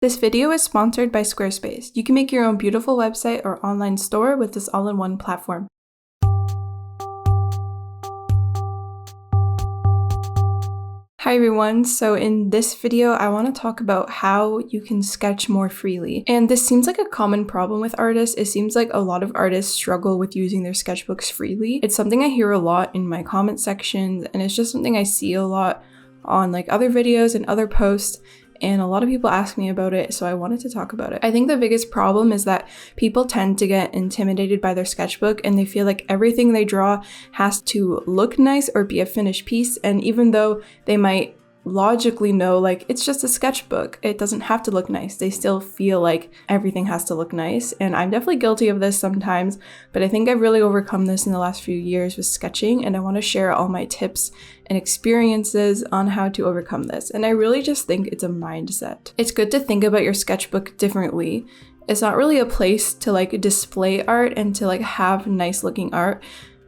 This video is sponsored by Squarespace. You can make your own beautiful website or online store with this all-in-one platform. Hi everyone, so in this video I want to talk about how you can sketch more freely. And this seems like a common problem with artists. It seems like a lot of artists struggle with using their sketchbooks freely. It's something I hear a lot in my comment sections, and it's just something I see a lot on like other videos and other posts. And a lot of people ask me about it, so I wanted to talk about it. I think the biggest problem is that people tend to get intimidated by their sketchbook and they feel like everything they draw has to look nice or be a finished piece. And even though they might logically know like it's just a sketchbook, it doesn't have to look nice, they still feel like everything has to look nice. And I'm definitely guilty of this sometimes, but I think I've really overcome this in the last few years with sketching, and I want to share all my tips and experiences on how to overcome this. And I really just think it's a mindset. It's good to think about your sketchbook differently. It's not really a place to like display art and to like have nice looking art.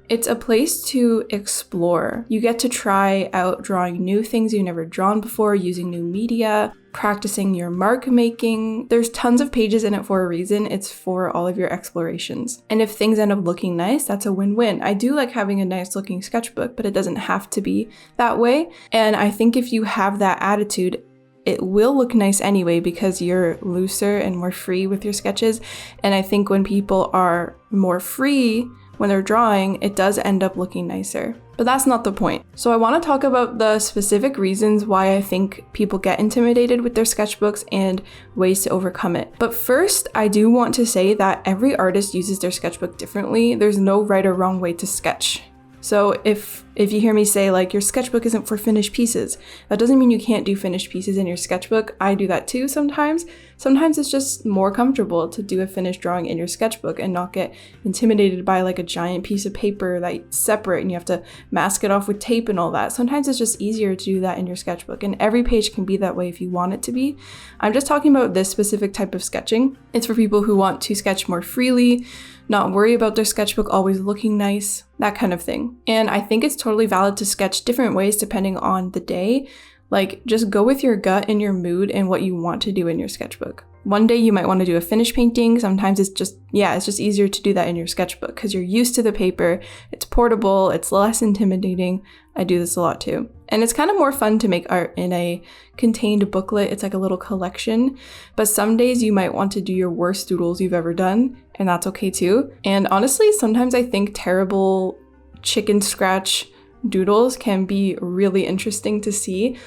It's a place to explore. You get to try out drawing new things you've never drawn before, using new media, practicing your mark making. There's tons of pages in it for a reason. It's for all of your explorations. And if things end up looking nice, that's a win-win. I do like having a nice looking sketchbook, but it doesn't have to be that way. And I think if you have that attitude, it will look nice anyway because you're looser and more free with your sketches. And I think when people are more free when they're drawing, it does end up looking nicer. But that's not the point. So I want to talk about the specific reasons why I think people get intimidated with their sketchbooks and ways to overcome it. But first, I do want to say that every artist uses their sketchbook differently. There's no right or wrong way to sketch. So if you hear me say like your sketchbook isn't for finished pieces, that doesn't mean you can't do finished pieces in your sketchbook. I do that too sometimes. Sometimes it's just more comfortable to do a finished drawing in your sketchbook and not get intimidated by like a giant piece of paper that's separate and you have to mask it off with tape and all that. Sometimes it's just easier to do that in your sketchbook, and every page can be that way if you want it to be. I'm just talking about this specific type of sketching. It's for people who want to sketch more freely, not worry about their sketchbook always looking nice, that kind of thing. And I think it's totally valid to sketch different ways depending on the day. Like, just go with your gut and your mood and what you want to do in your sketchbook. One day you might want to do a finished painting. Sometimes it's just easier to do that in your sketchbook because you're used to the paper, it's portable, it's less intimidating. I do this a lot too. And it's kind of more fun to make art in a contained booklet. It's like a little collection. But some days you might want to do your worst doodles you've ever done, and that's okay too. And honestly, sometimes I think terrible chicken scratch doodles can be really interesting to see,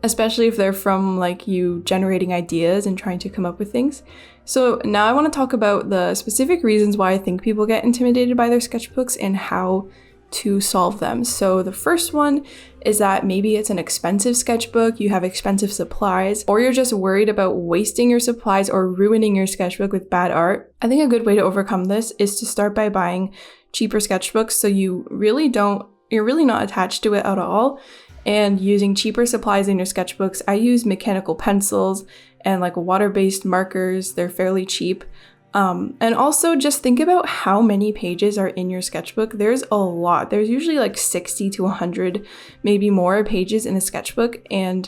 especially if they're from like you generating ideas and trying to come up with things. So now I want to talk about the specific reasons why I think people get intimidated by their sketchbooks and how to solve them. So the first one is that maybe it's an expensive sketchbook, you have expensive supplies, or you're just worried about wasting your supplies or ruining your sketchbook with bad art. I think a good way to overcome this is to start by buying cheaper sketchbooks so you're really not attached to it at all, and using cheaper supplies in your sketchbooks. I use mechanical pencils and like water-based markers. They're fairly cheap. And also just think about how many pages are in your sketchbook. There's a lot. There's usually like 60 to 100, maybe more pages in a sketchbook. And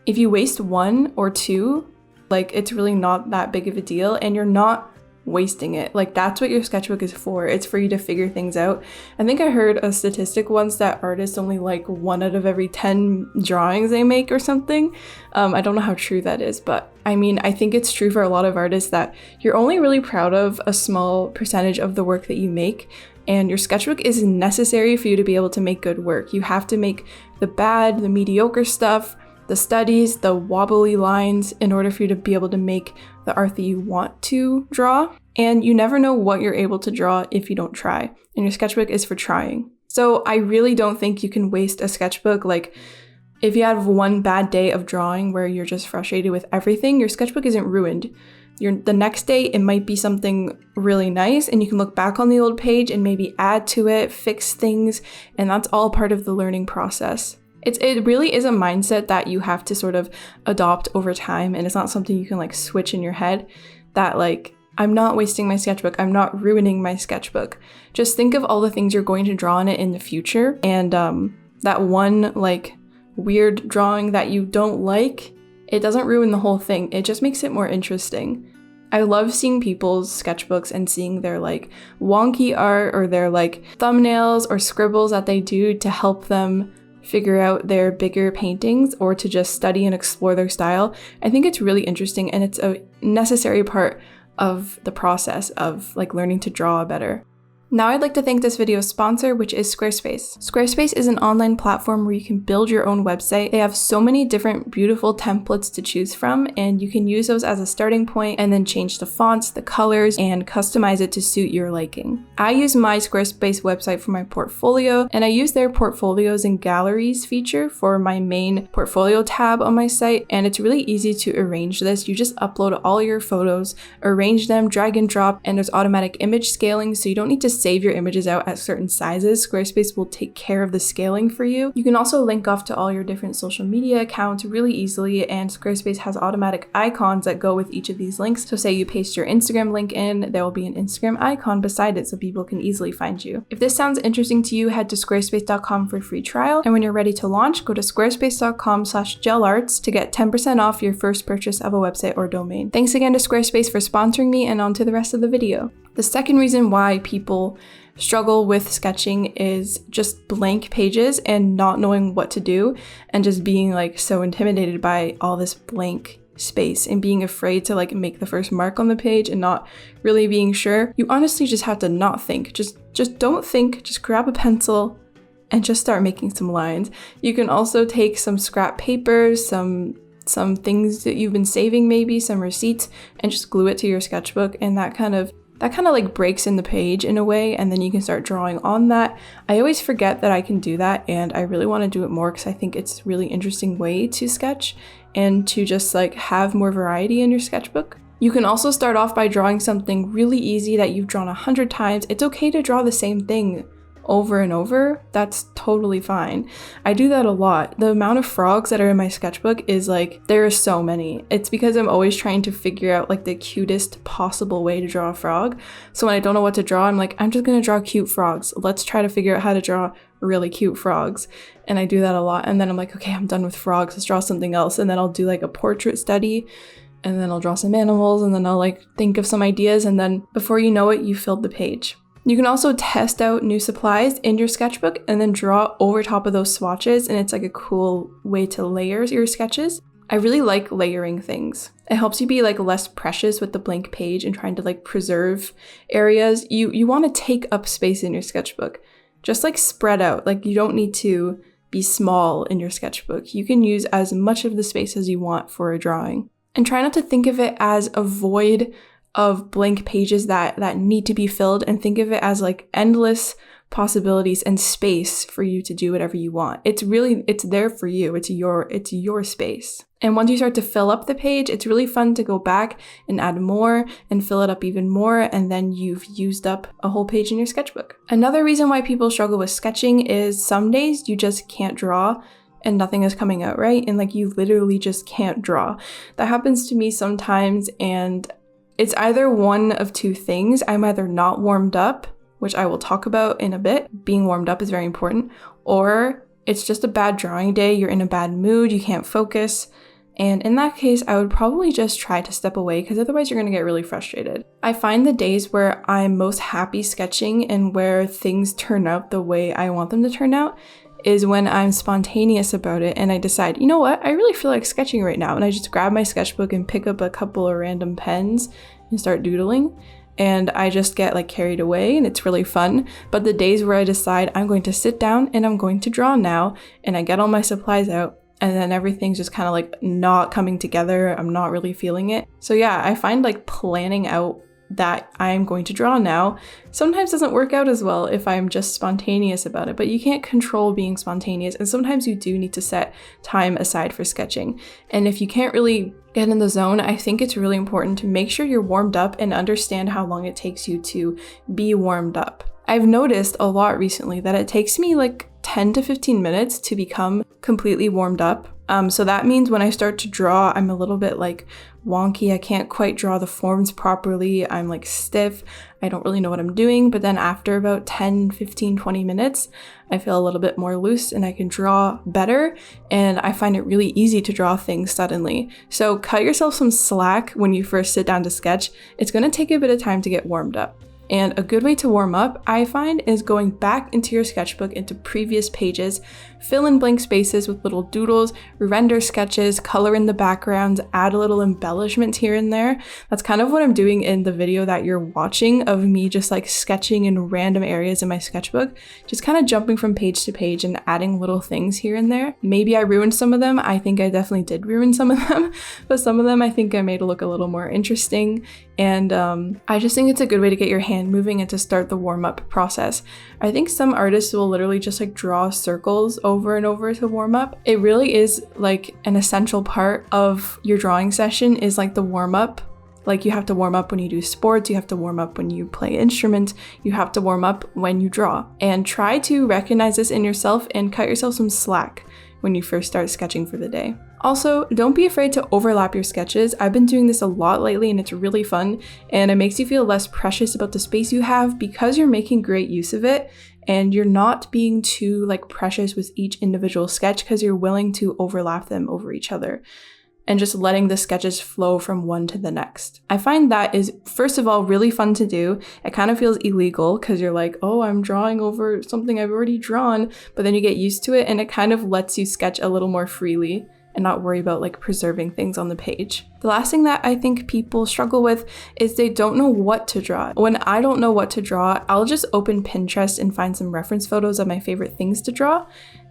if you waste one or two, like it's really not that big of a deal and you're not wasting it. Like that's what your sketchbook is for. It's for you to figure things out. I think I heard a statistic once that artists only like 1 out of every 10 drawings they make or something. I don't know how true that is, but I mean, I think it's true for a lot of artists that you're only really proud of a small percentage of the work that you make. And your sketchbook is necessary for you to be able to make good work. You have to make the bad, the mediocre stuff, the studies, the wobbly lines in order for you to be able to make the art that you want to draw. And you never know what you're able to draw if you don't try. And your sketchbook is for trying. So I really don't think you can waste a sketchbook. Like if you have one bad day of drawing where you're just frustrated with everything, your sketchbook isn't ruined. The next day, it might be something really nice and you can look back on the old page and maybe add to it, fix things, and that's all part of the learning process. It really is a mindset that you have to sort of adopt over time, and it's not something you can like switch in your head that like, I'm not wasting my sketchbook, I'm not ruining my sketchbook. Just think of all the things you're going to draw on it in the future, and that one like weird drawing that you don't like, it doesn't ruin the whole thing. It just makes it more interesting. I love seeing people's sketchbooks and seeing their like wonky art or their like thumbnails or scribbles that they do to help them figure out their bigger paintings or to just study and explore their style. I think it's really interesting and it's a necessary part of the process of like learning to draw better. Now I'd like to thank this video's sponsor, which is Squarespace. Squarespace is an online platform where you can build your own website. They have so many different beautiful templates to choose from, and you can use those as a starting point and then change the fonts, the colors, and customize it to suit your liking. I use my Squarespace website for my portfolio, and I use their portfolios and galleries feature for my main portfolio tab on my site, and it's really easy to arrange this. You just upload all your photos, arrange them, drag and drop, and there's automatic image scaling, so you don't need to save your images out at certain sizes. Squarespace will take care of the scaling for you. You can also link off to all your different social media accounts really easily, and Squarespace has automatic icons that go with each of these links. So say you paste your Instagram link in, there will be an Instagram icon beside it so people can easily find you. If this sounds interesting to you, head to squarespace.com for a free trial, and when you're ready to launch, go to squarespace.com/JelArts to get 10% off your first purchase of a website or domain. Thanks again to Squarespace for sponsoring me, and on to the rest of the video. The second reason why people struggle with sketching is just blank pages and not knowing what to do and just being like so intimidated by all this blank space and being afraid to like make the first mark on the page and not really being sure. You honestly just have to not think. Just don't think, just grab a pencil and just start making some lines. You can also take some scrap paper, some things that you've been saving, maybe some receipts, and just glue it to your sketchbook, and that kind of like breaks in the page in a way, and then you can start drawing on that. I always forget that I can do that, and I really want to do it more because I think it's a really interesting way to sketch and to just like have more variety in your sketchbook. You can also start off by drawing something really easy that you've drawn 100 times. It's okay to draw the same thing over and over. That's totally fine. I do that a lot. The amount of frogs that are in my sketchbook is like, there are so many. It's because I'm always trying to figure out like the cutest possible way to draw a frog. So when I don't know what to draw, I'm like, I'm just gonna draw cute frogs. Let's try to figure out how to draw really cute frogs. And I do that a lot. And then I'm like, okay, I'm done with frogs. Let's draw something else. And then I'll do like a portrait study, and then I'll draw some animals, and then I'll like think of some ideas. And then before you know it, you filled the page. You can also test out new supplies in your sketchbook and then draw over top of those swatches, and it's like a cool way to layer your sketches. I really like layering things. It helps you be like less precious with the blank page and trying to like preserve areas. You want to take up space in your sketchbook. Just like spread out. Like you don't need to be small in your sketchbook. You can use as much of the space as you want for a drawing. And try not to think of it as a void of blank pages that need to be filled, and think of it as like endless possibilities and space for you to do whatever you want. It's there for you. It's your space. And once you start to fill up the page, it's really fun to go back and add more and fill it up even more, and then you've used up a whole page in your sketchbook. Another reason why people struggle with sketching is some days you just can't draw and nothing is coming out right, and like you literally just can't draw. That happens to me sometimes, and it's either one of two things. I'm either not warmed up, which I will talk about in a bit. Being warmed up is very important. Or it's just a bad drawing day. You're in a bad mood. You can't focus. And in that case, I would probably just try to step away, because otherwise you're going to get really frustrated. I find the days where I'm most happy sketching and where things turn out the way I want them to turn out is when I'm spontaneous about it and I decide, you know what, I really feel like sketching right now. And I just grab my sketchbook and pick up a couple of random pens and start doodling. And I just get like carried away, and it's really fun. But the days where I decide I'm going to sit down and I'm going to draw now, and I get all my supplies out, and then everything's just kind of like not coming together, I'm not really feeling it. So yeah, I find like planning out that I'm going to draw now sometimes doesn't work out as well if I'm just spontaneous about it, but you can't control being spontaneous, and sometimes you do need to set time aside for sketching. And if you can't really get in the zone, I think it's really important to make sure you're warmed up and understand how long it takes you to be warmed up. I've noticed a lot recently that it takes me like 10 to 15 minutes to become completely warmed up. So that means when I start to draw, I'm a little bit like wonky. I can't quite draw the forms properly. I'm like stiff. I don't really know what I'm doing. But then after about 10, 15, 20 minutes, I feel a little bit more loose and I can draw better. And I find it really easy to draw things suddenly. So cut yourself some slack when you first sit down to sketch. It's going to take a bit of time to get warmed up. And a good way to warm up, I find, is going back into your sketchbook into previous pages, fill in blank spaces with little doodles, render sketches, color in the backgrounds, add a little embellishment here and there. That's kind of what I'm doing in the video that you're watching of me just like sketching in random areas in my sketchbook, just kind of jumping from page to page and adding little things here and there. Maybe I ruined some of them. I think I definitely did ruin some of them, but some of them I think I made it look a little more interesting. And I just think it's a good way to get your hand moving and to start the warm-up process. I think some artists will literally just like draw circles over and over to warm up. It really is like an essential part of your drawing session is like the warm-up. Like you have to warm up when you do sports, you have to warm up when you play instruments, you have to warm up when you draw. And try to recognize this in yourself and cut yourself some slack when you first start sketching for the day. Also, don't be afraid to overlap your sketches. I've been doing this a lot lately and it's really fun and it makes you feel less precious about the space you have because you're making great use of it and you're not being too like precious with each individual sketch because you're willing to overlap them over each other and just letting the sketches flow from one to the next. I find that is, first of all, really fun to do. It kind of feels illegal because you're like, oh, I'm drawing over something I've already drawn, but then you get used to it and it kind of lets you sketch a little more freely and not worry about like preserving things on the page. The last thing that I think people struggle with is they don't know what to draw. When I don't know what to draw, I'll just open Pinterest and find some reference photos of my favorite things to draw.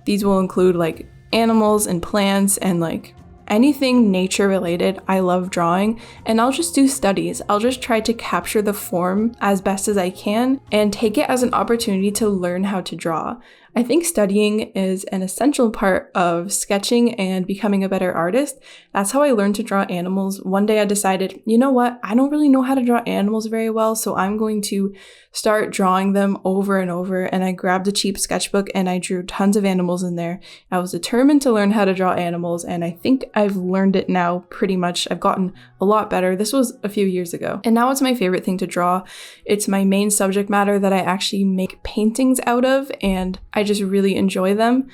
These will include like animals and plants and like anything nature related. I love drawing and I'll just do studies. I'll just try to capture the form as best as I can and take it as an opportunity to learn how to draw. I think studying is an essential part of sketching and becoming a better artist. That's how I learned to draw animals. One day I decided, you know what? I don't really know how to draw animals very well, so I'm going to start drawing them over and over. And I grabbed a cheap sketchbook and I drew tons of animals in there. I was determined to learn how to draw animals and I think I've learned it now pretty much. I've gotten a lot better. This was a few years ago. And now it's my favorite thing to draw. It's my main subject matter that I actually make paintings out of and I just really enjoy them.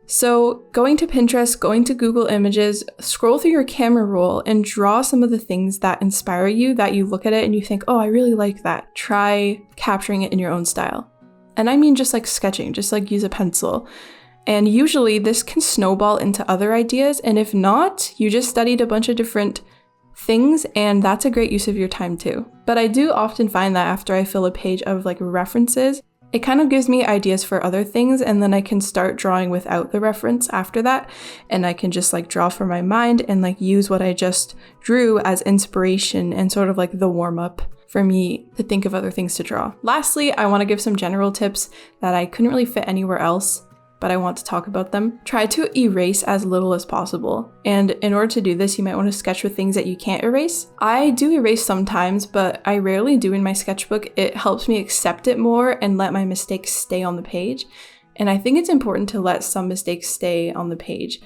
So going to Pinterest, going to Google Images, scroll through your camera roll and draw some of the things that inspire you, that you look at it and you think, oh, I really like that. Try capturing it in your own style. And I mean just like sketching, just like use a pencil. And usually this can snowball into other ideas. And if not, you just studied a bunch of different things and that's a great use of your time too. But I do often find that after I fill a page of like references, it kind of gives me ideas for other things and then I can start drawing without the reference after that and I can just like draw from my mind and like use what I just drew as inspiration and sort of like the warm-up for me to think of other things to draw. Lastly, I want to give some general tips that I couldn't really fit anywhere else, but I want to talk about them. Try to erase as little as possible. And in order to do this, you might want to sketch with things that you can't erase. I do erase sometimes, but I rarely do in my sketchbook. It helps me accept it more and let my mistakes stay on the page. And I think it's important to let some mistakes stay on the page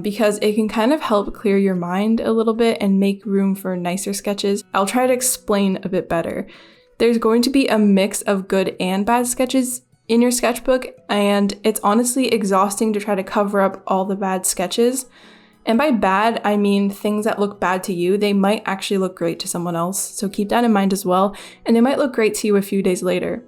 because it can kind of help clear your mind a little bit and make room for nicer sketches. I'll try to explain a bit better. There's going to be a mix of good and bad sketches in your sketchbook, and it's honestly exhausting to try to cover up all the bad sketches. And by bad, I mean things that look bad to you. They might actually look great to someone else, so keep that in mind as well, and they might look great to you a few days later.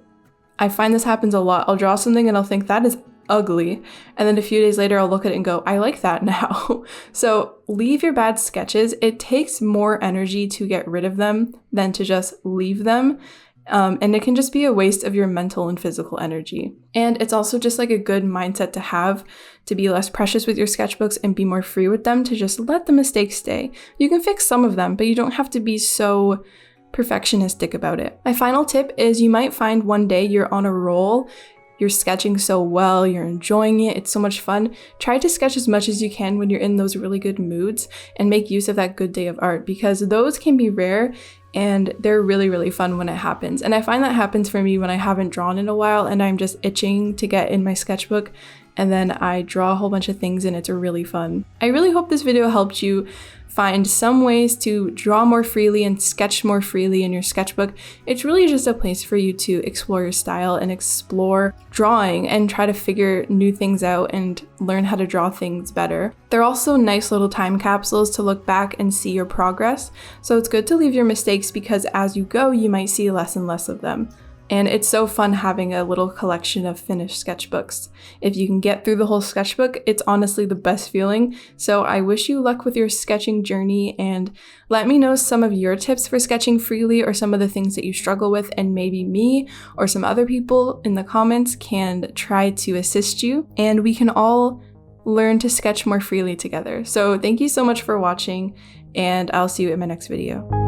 I find this happens a lot. I'll draw something and I'll think that is ugly, and then a few days later I'll look at it and go, I like that now. So leave your bad sketches. It takes more energy to get rid of them than to just leave them. And it can just be a waste of your mental and physical energy. And it's also just like a good mindset to have, to be less precious with your sketchbooks and be more free with them, to just let the mistakes stay. You can fix some of them, but you don't have to be so perfectionistic about it. My final tip is you might find one day you're on a roll, you're sketching so well, you're enjoying it, it's so much fun. Try to sketch as much as you can when you're in those really good moods and make use of that good day of art, because those can be rare and they're really, really fun when it happens. And I find that happens for me when I haven't drawn in a while and I'm just itching to get in my sketchbook and then I draw a whole bunch of things and it's really fun. I really hope this video helped you find some ways to draw more freely and sketch more freely in your sketchbook. It's really just a place for you to explore your style and explore drawing and try to figure new things out and learn how to draw things better. They're also nice little time capsules to look back and see your progress. So it's good to leave your mistakes because as you go, you might see less and less of them. And it's so fun having a little collection of finished sketchbooks. If you can get through the whole sketchbook, it's honestly the best feeling. So I wish you luck with your sketching journey, and let me know some of your tips for sketching freely or some of the things that you struggle with, and maybe me or some other people in the comments can try to assist you, and we can all learn to sketch more freely together. So thank you so much for watching, and I'll see you in my next video.